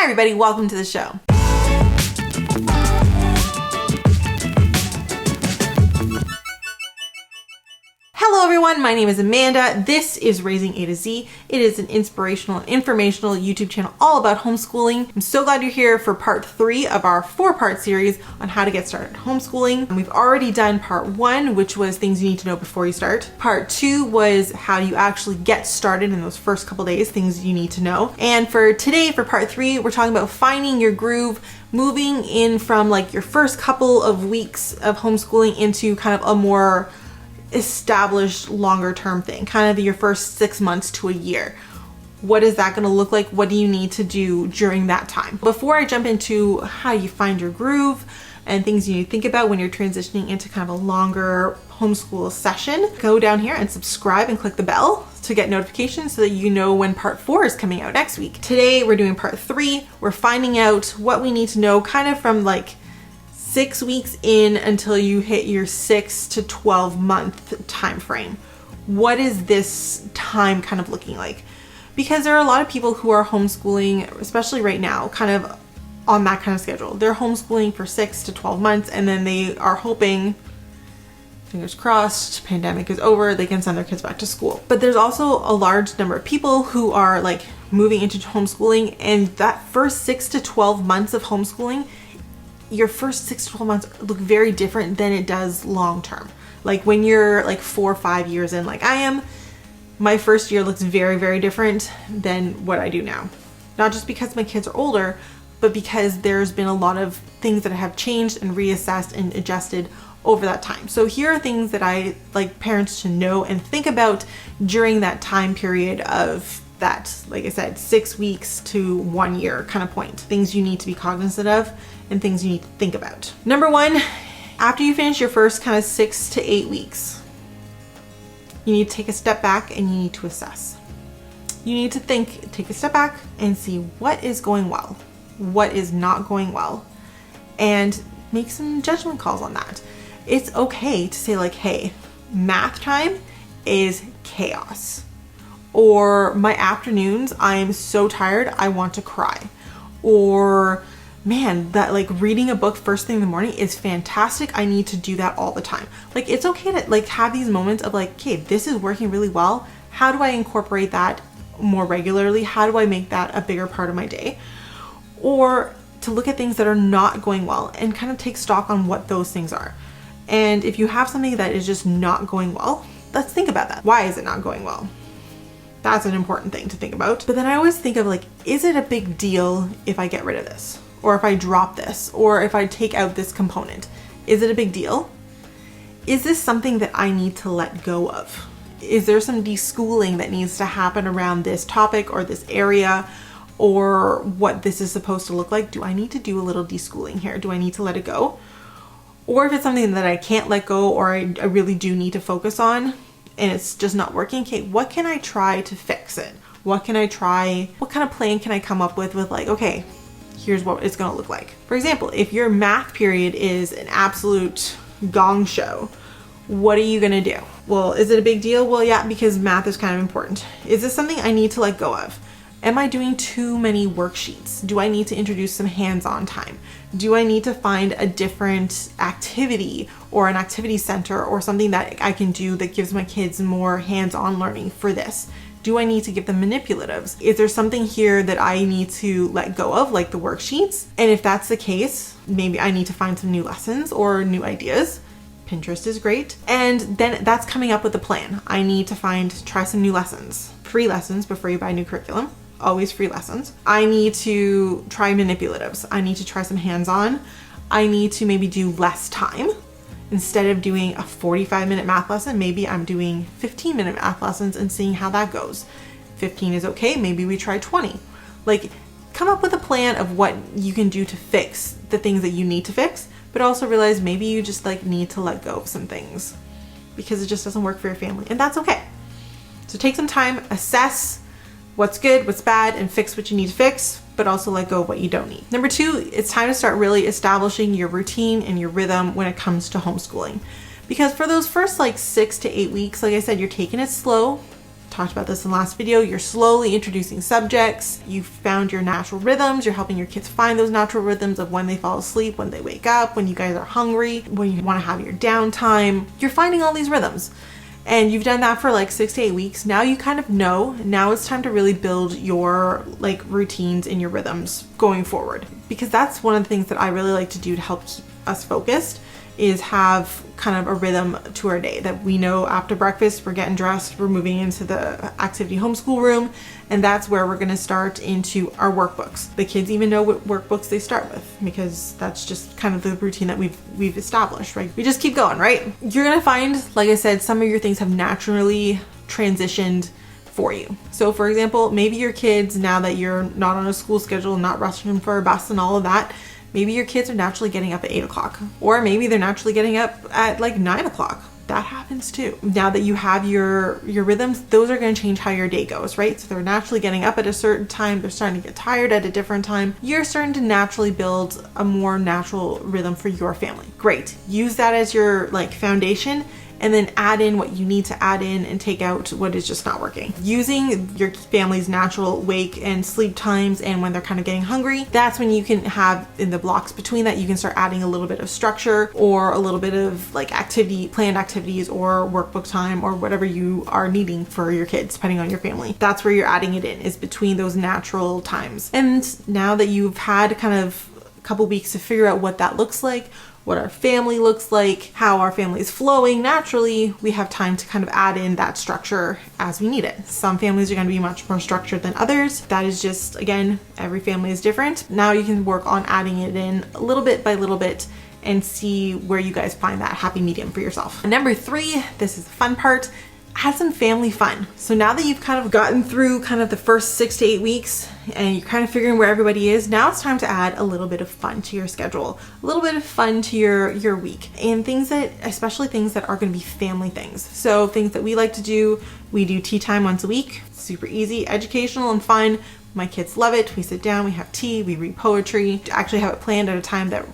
everybody, welcome to the show. Hello everyone, my name is Amanda. This is Raising A to Z. It is an inspirational and informational YouTube channel all about homeschooling. I'm so glad you're here for part 3 of our 4-part series on how to get started homeschooling. We've already done part 1, which was things you need to know before you start. Part 2 was how you actually get started in those first couple days, things you need to know. And for today, for part 3, we're talking about finding your groove, moving in from like your first couple of weeks of homeschooling into kind of a more established longer term thing, kind of your first 6 months to a year. What is that going to look like? What do you need to do during that time? Before I jump into how you find your groove and things you need to think about when you're transitioning into kind of a longer homeschool session, go down here and subscribe and click the bell to get notifications so that you know when part 4 is coming out next week. Today we're doing part 3. We're finding out what we need to know kind of from like 6 weeks in until you hit your 6 to 12 month time frame. What is this time kind of looking like? Because there are a lot of people who are homeschooling, especially right now, kind of on that kind of schedule. They're homeschooling for 6 to 12 months and then they are hoping, fingers crossed, pandemic is over, they can send their kids back to school. But there's also a large number of people who are like moving into homeschooling, and that first 6 to 12 months of homeschooling, your first 6 to 12 months look very different than it does long term. Like when you're like 4 or 5 years in, like I am, my first year looks very, very different than what I do now. Not just because my kids are older, but because there's been a lot of things that have changed and reassessed and adjusted over that time. So here are things that I like parents to know and think about during that time period of that, like I said, 6 weeks to 1 year kind of point. Things you need to be cognizant of and things you need to think about. Number 1, after you finish your first kind of 6 to 8 weeks, you need to take a step back and you need to assess. You need to take a step back and see what is going well, what is not going well, and make some judgment calls on that. It's okay to say like, hey, math time is chaos. Or my afternoons, I'm so tired, I want to cry. Or man, that like reading a book first thing in the morning is fantastic. I need to do that all the time. Like it's okay to like have these moments of like, okay, this is working really well. How do I incorporate that more regularly? How do I make that a bigger part of my day? Or to look at things that are not going well and kind of take stock on what those things are. And if you have something that is just not going well, let's think about that. Why is it not going well? That's an important thing to think about. But then I always think of like, is it a big deal if I get rid of this? Or if I drop this? Or if I take out this component? Is it a big deal? Is this something that I need to let go of? Is there some deschooling that needs to happen around this topic or this area or what this is supposed to look like? Do I need to do a little deschooling here? Do I need to let it go? Or if it's something that I can't let go or I really do need to focus on, and it's just not working, okay, what can I try to fix it? What can I try? What kind of plan can I come up with like, okay, here's what it's gonna look like. For example, if your math period is an absolute gong show, what are you gonna do? Well, is it a big deal? Well, yeah, because math is kind of important. Is this something I need to let go of? Am I doing too many worksheets? Do I need to introduce some hands-on time? Do I need to find a different activity or an activity center or something that I can do that gives my kids more hands-on learning for this? Do I need to give them manipulatives? Is there something here that I need to let go of, like the worksheets? And if that's the case, maybe I need to find some new lessons or new ideas. Pinterest is great. And then that's coming up with a plan. I need to try some new lessons, free lessons before you buy new curriculum. Always free lessons. I need to try manipulatives. I need to try some hands-on. I need to maybe do less time. Instead of doing a 45-minute math lesson, maybe I'm doing 15-minute math lessons and seeing how that goes. 15 is okay, maybe we try 20. Like, come up with a plan of what you can do to fix the things that you need to fix, but also realize maybe you just like need to let go of some things because it just doesn't work for your family, and that's okay. So take some time, assess what's good, what's bad, and fix what you need to fix, but also let go of what you don't need. Number 2, it's time to start really establishing your routine and your rhythm when it comes to homeschooling. Because for those first like 6 to 8 weeks, like I said, you're taking it slow, talked about this in the last video, you're slowly introducing subjects. You've found your natural rhythms. You're helping your kids find those natural rhythms of when they fall asleep, when they wake up, when you guys are hungry, when you want to have your downtime. You're finding all these rhythms. And you've done that for like 6 to 8 weeks. Now you kind of know. Now it's time to really build your like routines and your rhythms going forward. Because that's one of the things that I really like to do to help keep us focused, is have kind of a rhythm to our day, that we know after breakfast we're getting dressed, we're moving into the activity homeschool room, and that's where we're going to start into our workbooks. The kids even know what workbooks they start with, because that's just kind of the routine that we've established, right? We just keep going, right? You're going to find, like I said, some of your things have naturally transitioned for you. So for example, maybe your kids, now that you're not on a school schedule, not rushing them for a bus and all of that, maybe your kids are naturally getting up at 8 o'clock, or maybe they're naturally getting up at like 9 o'clock. That happens too. Now that you have your rhythms, those are going to change how your day goes, right? So they're naturally getting up at a certain time. They're starting to get tired at a different time. You're starting to naturally build a more natural rhythm for your family. Great. Use that as your like foundation, and then add in what you need to add in and take out what is just not working. Using your family's natural wake and sleep times, and when they're kind of getting hungry, that's when you can have, in the blocks between that, you can start adding a little bit of structure or a little bit of like planned activities or workbook time or whatever you are needing for your kids, depending on your family. That's where you're adding it in, is between those natural times. And now that you've had kind of a couple weeks to figure out what that looks like, what our family looks like, how our family is flowing naturally, we have time to kind of add in that structure as we need it. Some families are going to be much more structured than others. That is just, again, every family is different. Now you can work on adding it in a little bit by little bit and see where you guys find that happy medium for yourself. Number 3, this is the fun part. Add some family fun. So now that you've kind of gotten through kind of the first 6 to 8 weeks and you're kind of figuring where everybody is, now it's time to add a little bit of fun to your schedule, a little bit of fun to your week, and things that, especially things that are going to be family things. So things that we like to do, we do tea time once a week. Super easy, educational, and fun. My kids love it. We sit down, we have tea, we read poetry. I actually have it planned at a time that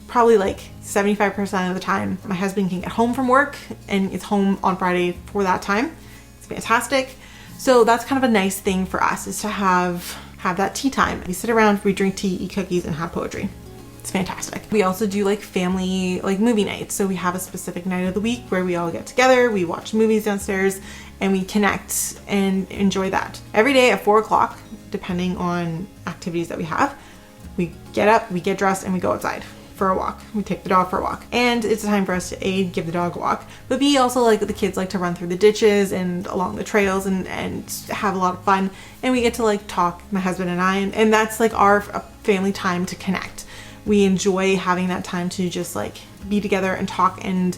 probably like 75% of the time my husband can get home from work, and it's home on Friday for that time. It's fantastic. So that's kind of a nice thing for us, is to have that tea time. We sit around, we drink tea, eat cookies, and have poetry. It's fantastic. We also do like family, like movie nights. So we have a specific night of the week where we all get together, we watch movies downstairs, and we connect and enjoy that. Every day at 4 o'clock, depending on activities that we have, we get up, we get dressed, and we go outside for a walk. We take the dog for a walk, and it's a time for us to A, give the dog a walk, but B, also like the kids like to run through the ditches and along the trails and have a lot of fun, and we get to like talk, my husband and I, and that's like our family time to connect. We enjoy having that time to just like be together and talk and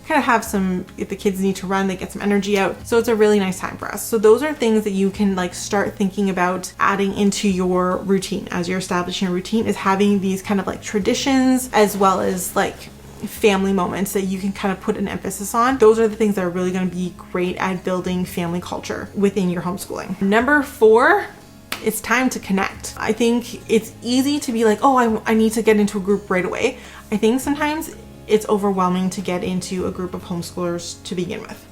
kind of have some, if the kids need to run, they get some energy out. So it's a really nice time for us. So those are things that you can like start thinking about adding into your routine as you're establishing a routine, is having these kind of like traditions as well as like family moments that you can kind of put an emphasis on. Those are the things that are really going to be great at building family culture within your homeschooling. Number 4, it's time to connect. I think it's easy to be like, oh, I need to get into a group right away. I think sometimes it's overwhelming to get into a group of homeschoolers to begin with,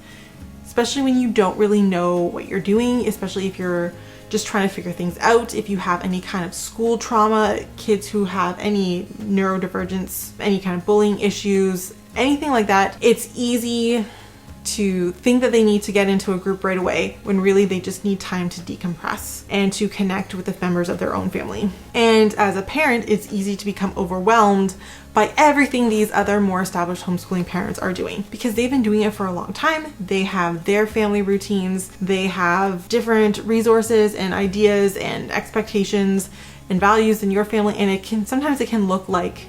especially when you don't really know what you're doing, especially if you're just trying to figure things out. If you have any kind of school trauma, kids who have any neurodivergence, any kind of bullying issues, anything like that, it's easy to think that they need to get into a group right away when really they just need time to decompress and to connect with the members of their own family. And as a parent, it's easy to become overwhelmed by everything these other more established homeschooling parents are doing, because they've been doing it for a long time. They have their family routines, they have different resources and ideas and expectations and values in your family, and sometimes it can look like,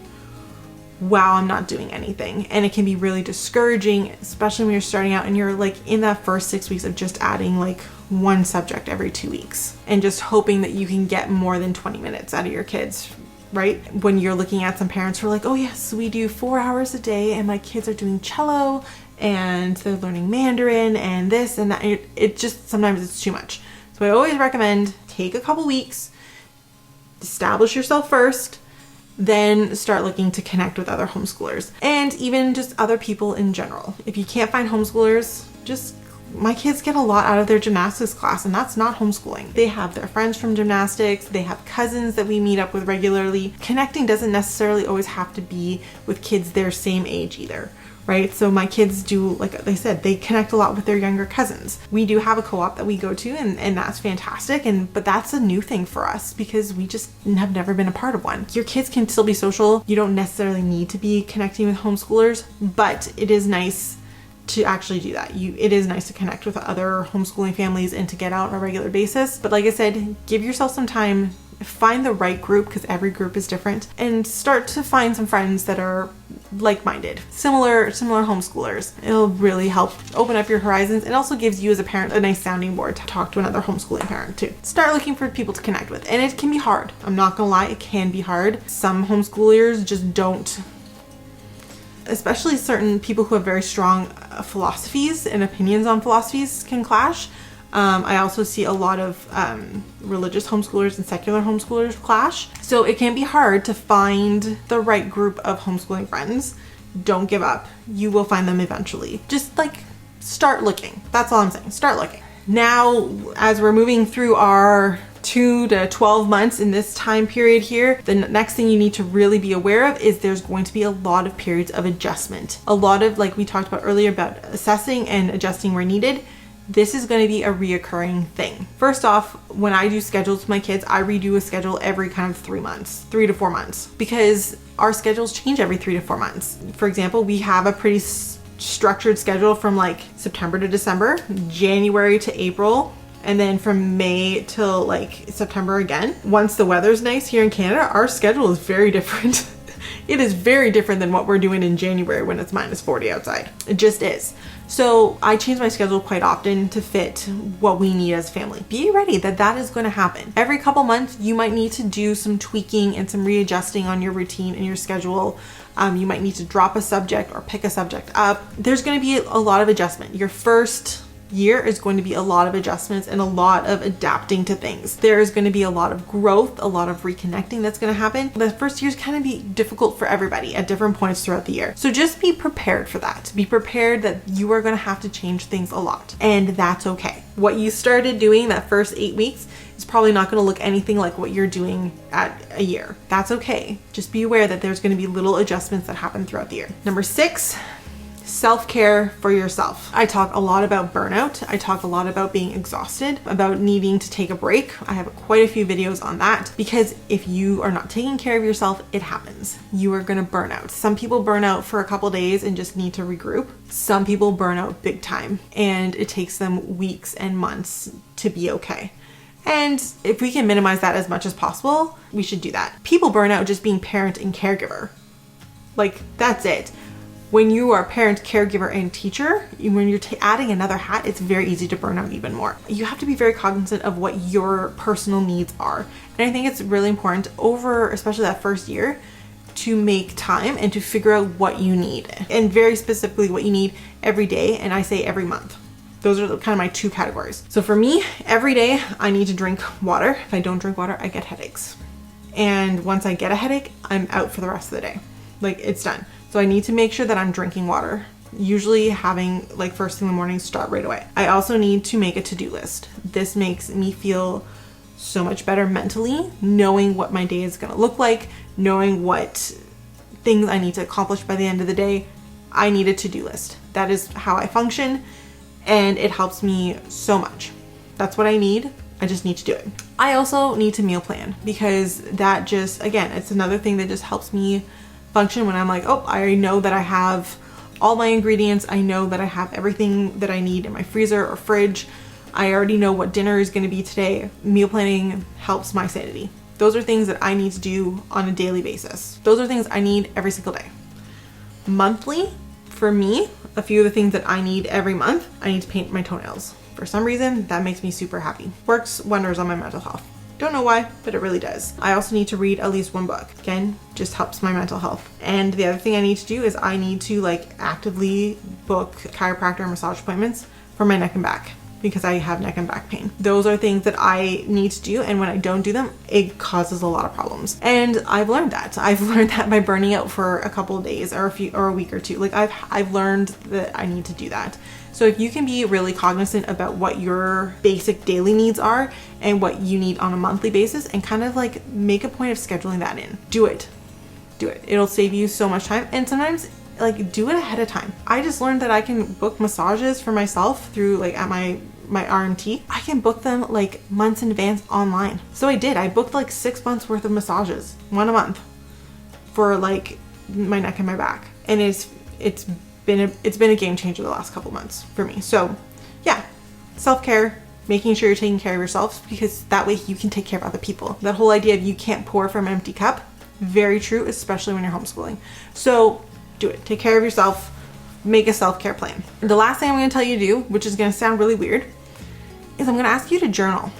wow, I'm not doing anything. And it can be really discouraging, especially when you're starting out and you're like in that first 6 weeks of just adding like one subject every 2 weeks and just hoping that you can get more than 20 minutes out of your kids, right? When you're looking at some parents who are like, oh yes, we do 4 hours a day and my kids are doing cello and they're learning Mandarin and this and that. It just, sometimes it's too much. So I always recommend take a couple weeks, establish yourself first, then start looking to connect with other homeschoolers and even just other people in general. If you can't find homeschoolers, just my kids get a lot out of their gymnastics class, and that's not homeschooling. They have their friends from gymnastics, they have cousins that we meet up with regularly. Connecting doesn't necessarily always have to be with kids their same age either, right? So my kids do, like they said, they connect a lot with their younger cousins. We do have a co-op that we go to, and that's fantastic. But that's a new thing for us because we just have never been a part of one. Your kids can still be social. You don't necessarily need to be connecting with homeschoolers, but it is nice to actually do that. It is nice to connect with other homeschooling families and to get out on a regular basis. But like I said, give yourself some time, find the right group, because every group is different, and start to find some friends that are like-minded, similar homeschoolers. It'll really help open up your horizons. It also gives you as a parent a nice sounding board to talk to another homeschooling parent too. Start looking for people to connect with, and it can be hard. I'm not gonna lie, it can be hard. Some homeschoolers just don't, especially certain people who have very strong philosophies and opinions on philosophies can clash. I also see a lot of religious homeschoolers and secular homeschoolers clash. So it can be hard to find the right group of homeschooling friends. Don't give up. You will find them eventually. Just like start looking. That's all I'm saying. Start looking. Now, as we're moving through our 2 to 12 months in this time period here, the next thing you need to really be aware of is there's going to be a lot of periods of adjustment. A lot of, like we talked about earlier, about assessing and adjusting where needed. This is going to be a reoccurring thing. First off, when I do schedules with my kids, I redo a schedule every kind of 3 to 4 months, because our schedules change every 3 to 4 months. For example, we have a pretty structured schedule from like September to December, January to April, and then from May till like September again. Once the weather's nice here in Canada, our schedule is very different. It is very different than what we're doing in January when it's -40 outside. It just is. So I change my schedule quite often to fit what we need as a family. Be ready that that is going to happen. Every couple months, you might need to do some tweaking and some readjusting on your routine and your schedule. You might need to drop a subject or pick a subject up. There's going to be a lot of adjustment. Your first year is going to be a lot of adjustments and a lot of adapting to things. There is going to be a lot of growth, a lot of reconnecting that's going to happen. The first year is kind of be difficult for everybody at different points throughout the year. So just be prepared for that. Be prepared that you are going to have to change things a lot, and that's okay. What you started doing that first 8 weeks is probably not going to look anything like what you're doing at a year. That's okay. Just be aware that there's going to be little adjustments that happen throughout the year. Number 6, self-care for yourself. I talk a lot about burnout. I talk a lot about being exhausted, about needing to take a break. I have quite a few videos on that, because if you are not taking care of yourself, it happens. You are going to burn out. Some people burn out for a couple days and just need to regroup. Some people burn out big time, and it takes them weeks and months to be okay. And if we can minimize that as much as possible, we should do that. People burn out just being parent and caregiver. Like, that's it. When you are parent, caregiver, and teacher, when you're adding another hat, it's very easy to burn out even more. You have to be very cognizant of what your personal needs are. And I think it's really important over, especially that first year, to make time and to figure out what you need. And very specifically what you need every day, and I say every month. Those are kind of my 2 categories. So for me, every day I need to drink water. If I don't drink water, I get headaches. And once I get a headache, I'm out for the rest of the day. Like, it's done. So I need to make sure that I'm drinking water. Usually having like first thing in the morning, start right away. I also need to make a to-do list. This makes me feel so much better mentally, knowing what my day is gonna look like, knowing what things I need to accomplish by the end of the day. I need a to-do list. That is how I function, and it helps me so much. That's what I need. I just need to do it. I also need to meal plan, because that just, again, it's another thing that just helps me function when I'm like, oh, I know that I have all my ingredients. I know that I have everything that I need in my freezer or fridge. I already know what dinner is going to be today. Meal planning helps my sanity. Those are things that I need to do on a daily basis. Those are things I need every single day. Monthly, for me, a few of the things that I need every month, I need to paint my toenails. For some reason, that makes me super happy. Works wonders on my mental health. Don't know why, but it really does. I also need to read at least 1 book. Again, just helps my mental health. And the other thing I need to do is I need to like actively book chiropractor and massage appointments for my neck and back. because I have neck and back pain. Those are things that I need to do, and when I don't do them, it causes a lot of problems. And I've learned that. I've learned that by burning out for a couple of days or a week or two. Like I've learned that I need to do that. So if you can be really cognizant about what your basic daily needs are and what you need on a monthly basis, and kind of like make a point of scheduling that in, do it. It'll save you so much time. And sometimes like do it ahead of time. I just learned that I can book massages for myself through like at my RMT. I can book them like months in advance online. So I did. I booked like 6 months worth of massages, one a month, for like my neck and my back. And it's been a game changer the last couple months for me. So yeah, self-care, making sure you're taking care of yourself, because that way you can take care of other people. That whole idea of you can't pour from an empty cup, very true, especially when you're homeschooling. So do it. Take care of yourself. Make a self-care plan. The last thing I'm going to tell you to do, which is going to sound really weird, is I'm going to ask you to journal.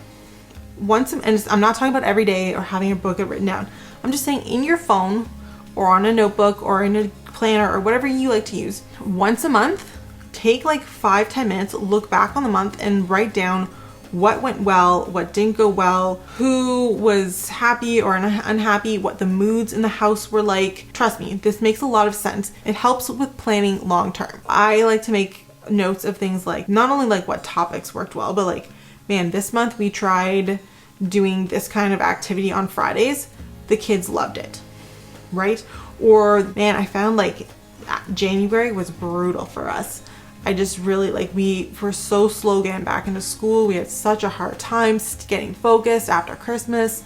And I'm not talking about every day or having a book written down. I'm just saying in your phone or on a notebook or in a planner or whatever you like to use, once a month, take like 5-10 minutes, look back on the month and write down what went well, what didn't go well, who was happy or unhappy, what the moods in the house were like. Trust me, this makes a lot of sense. It helps with planning long term. I like to make notes of things like not only like what topics worked well, but like, man, this month we tried doing this kind of activity on Fridays. The kids loved it, right? Or man, I found like January was brutal for us. I just really we were so slow getting back into school. We had such a hard time getting focused after Christmas.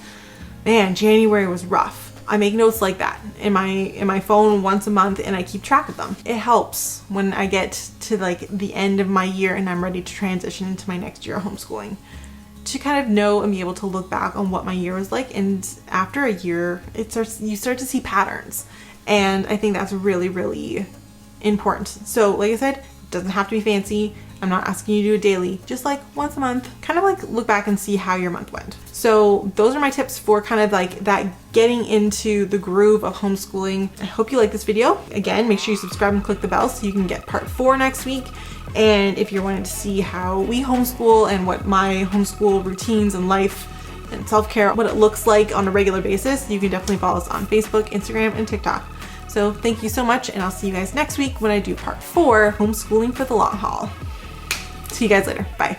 Man, January was rough. I make notes like that in my phone once a month, and I keep track of them. It helps when I get to like the end of my year and I'm ready to transition into my next year of homeschooling, to kind of know and be able to look back on what my year was like. And after a year, you start to see patterns. And I think that's really, really important. So like I said, it doesn't have to be fancy. I'm not asking you to do it daily, just like once a month, kind of like look back and see how your month went. So those are my tips for kind of like that getting into the groove of homeschooling. I hope you like this video. Again, make sure you subscribe and click the bell so you can get part 4 next week. And if you're wanting to see how we homeschool and what my homeschool routines and life and self-care, what it looks like on a regular basis, you can definitely follow us on Facebook, Instagram, and TikTok. So thank you so much, and I'll see you guys next week when I do part 4, homeschooling for the long haul. See you guys later. Bye.